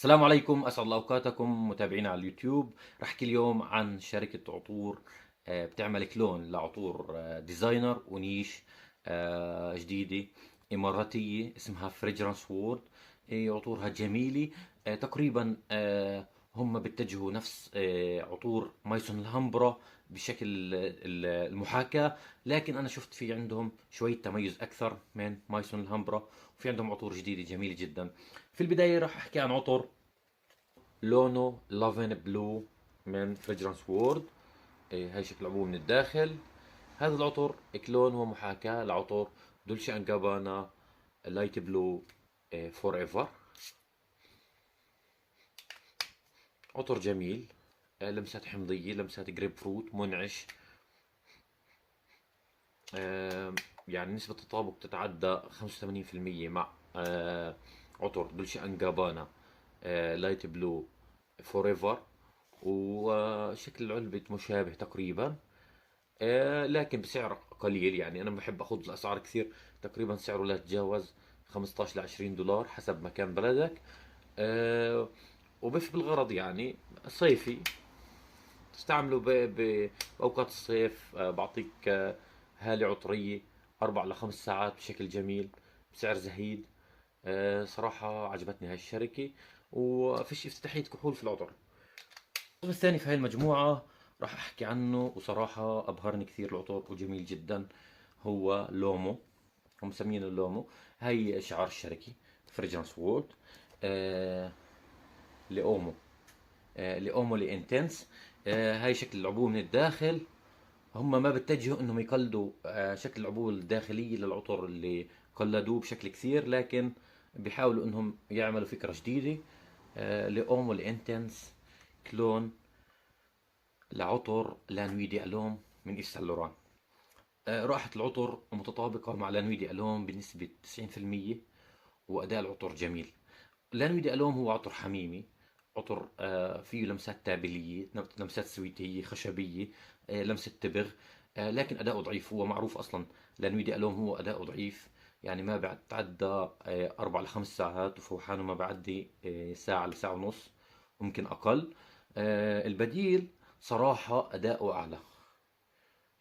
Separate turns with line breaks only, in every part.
السلام عليكم، أسعد الله أوقاتكم متابعينا على اليوتيوب. رح أحكي اليوم عن شركة عطور بتعمل كلون لعطور ديزاينر ونيش جديدة إماراتية اسمها فريجرانس وورد. عطورها جميلة. تقريبا هم بيتجهوا نفس عطور مايسون الهامبرا بشكل المحاكاة، لكن أنا شفت في عندهم شوية تميز أكثر من مايسون الهامبرا، وفي عندهم عطور جديدة جميلة جدا. في البداية راح أحكي عن عطر لونه لافن بلو من فريجرانس وورد. هاي شكل العبوة من الداخل. هذا العطر كلون ومحاكاة لعطر دولشي ان جابانا لايت بلو فور ايفر. عطر جميل، لمسات حمضية، لمسات جريب فروت منعش. يعني نسبة التطابق تتعدى 85% مع عطر دولشي ان جابانا لايت بلو فور ايفر. وشكل العلبة مشابه تقريبا، لكن بسعر قليل. يعني انا بحب اخذ الاسعار كثير، تقريبا سعره لا يتجاوز 15 ل 20 دولار حسب مكان بلدك. آه، وبس بالغرض يعني صيفي، تستعمله باوقات الصيف. بعطيك هالة عطرية 4 ل 5 ساعات بشكل جميل بسعر زهيد. صراحة عجبتني هاي الشركة، وفيش افتتاحية كحول في العطر. القسم الثاني في هاي المجموعة راح أحكي عنه، وصراحة أبهرني كثير العطور وجميل جدا. هو لومو، هم مسمينه لومو. هاي شعار الشركة فريجرانس وورد. آه لأومو، لأومو لإنتنس. هاي شكل العبوة من الداخل. هم ما بتجهوا انهم يقلدوا شكل العبوة الداخلية للعطر اللي قلدوه بشكل كثير، لكن بيحاولوا انهم يعملوا فكرة جديدة. لأومو لإنتنس كلون لعطر لانوي ألوم من إيف سان لوران. رائحة العطر متطابقة مع لانوي ألوم بنسبة 90%، وأداء العطر جميل. لانوي ألوم هو عطر حميمي، عطر فيه لمسات تابلية، لمسات سويتية خشبية، لمسة تبغ. لكن أداؤه ضعيف، هو معروف أصلا. لانوي ألوم هو أداؤه ضعيف، يعني ما بتعدى 4 ل 5 ساعات، وفوحانه ما بعدي ساعة لساعة ونص، ممكن أقل. البديل صراحة أداؤه أعلى.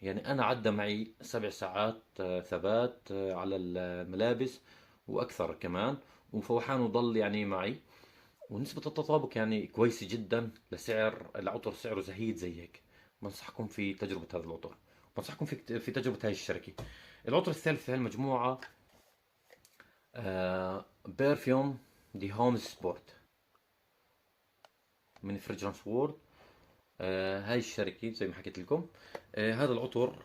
يعني أنا عدى معي 7 ساعات ثبات على الملابس وأكثر كمان، وفوحانه ضل يعني معي. ونسبة التطابق يعني كويسة جدا لسعر العطر، سعره زهيد زي هيك. بنصحكم في تجربة هذا العطر، بنصحكم في تجربة هاي الشركة. العطر الثالث في هالمجموعة بيرفيوم دي هوم سبورت من فريجرانس وورد. هاي الشركة زي ما حكيت لكم. هذا العطر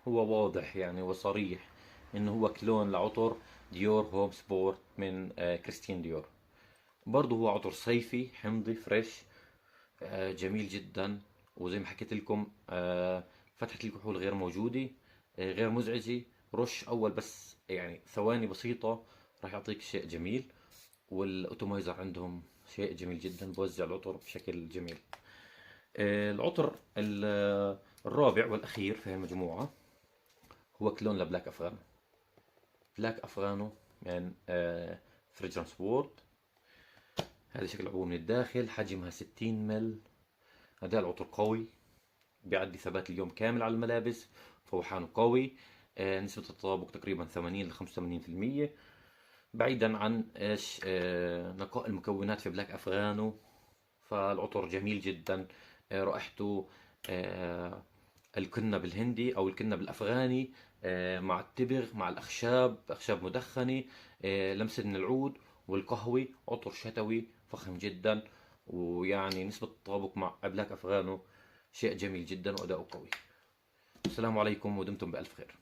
هو واضح يعني وصريح انه هو كلون لعطر ديور هوم سبورت من كريستيان ديور. برضه هو عطر صيفي حمضي فريش، جميل جدا. وزي ما حكيت لكم فتحة الكحول غير موجودة، غير مزعجة. رش اول بس يعني ثواني بسيطة راح يعطيك شيء جميل. والاوتومايزر عندهم شيء جميل جدا، بوزع العطر بشكل جميل. العطر الرابع والأخير في المجموعة هو كلون لبلاك أفغانو. بلاك أفغانو من فريجرانس وورد. هذا شكل العبوة من الداخل، حجمها 60 مل. أداء العطر قوي، بيعدي ثبات اليوم كامل على الملابس. فوحانه قوي. نسبة التطابق تقريبا 80 ل 85%. بعيدا عن ايش نقاء المكونات في بلاك افغانو، فالعطر جميل جدا. رائحته الكنة بالهندي او الكنة بالافغاني، مع التبغ مع الاخشاب، اخشاب مدخنة، لمسة من العود والقهوة. عطر شتوي فخم جدا، ويعني نسبة التطابق مع بلاك افغانو شيء جميل جدا واداؤه قوي. السلام عليكم ودمتم بألف خير.